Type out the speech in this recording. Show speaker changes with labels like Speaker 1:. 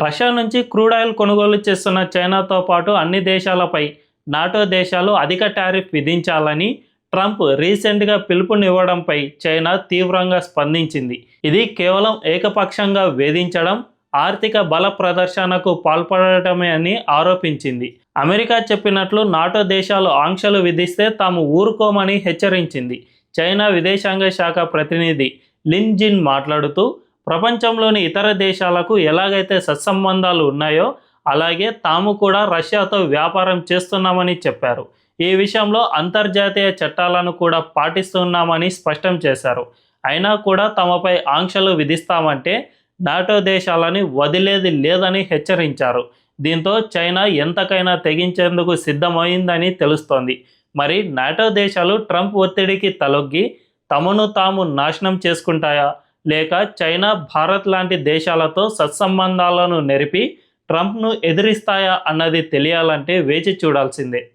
Speaker 1: Russia నుంచి crude oil కొనుగోలు చేస్తున్న చైనాతో పాటు అన్ని దేశాలపై నాటో దేశాలు అధిక టారిఫ్ విధించాలని ట్రంప్ రీసెంట్గా పిలుపునివ్వడంపై చైనా తీవ్రంగా స్పందించింది. ఇది కేవలం ఏకపక్షంగా వేధించడం, ఆర్థిక బల ప్రదర్శనకు పాల్పడటమే అని ఆరోపించింది. అమెరికా చెప్పినట్లు నాటో దేశాలు ఆంక్షలు విధిస్తే తాము ఊరుకోమని హెచ్చరించింది. చైనా విదేశాంగ శాఖ ప్రతినిధి లిన్ జిన్ మాట్లాడుతూ, ప్రపంచంలోని ఇతర దేశాలకు ఎలాగైతే సత్సంబంధాలు ఉన్నాయో అలాగే తాము కూడా రష్యాతో వ్యాపారం చేస్తున్నామని చెప్పారు. ఈ విషయంలో అంతర్జాతీయ చట్టాలను కూడా పాటిస్తున్నామని స్పష్టం చేశారు. అయినా కూడా తమపై ఆంక్షలు విధిస్తామంటే నాటో దేశాలని వదిలేది లేదని హెచ్చరించారు. దీంతో చైనా ఎంతకైనా తెగించేందుకు సిద్ధమైందని తెలుస్తోంది. మరి నాటో దేశాలు ట్రంప్ ఒత్తిడికి తలొగ్గి తమను తాము నాశనం చేసుకుంటాయా, లేక చైనా, భారత్ లాంటి దేశాలతో సత్సంబంధాలను నెరిపి ట్రంప్ను ఎదిరిస్తాయా అన్నది తెలియాలంటే వేచి చూడాల్సిందే.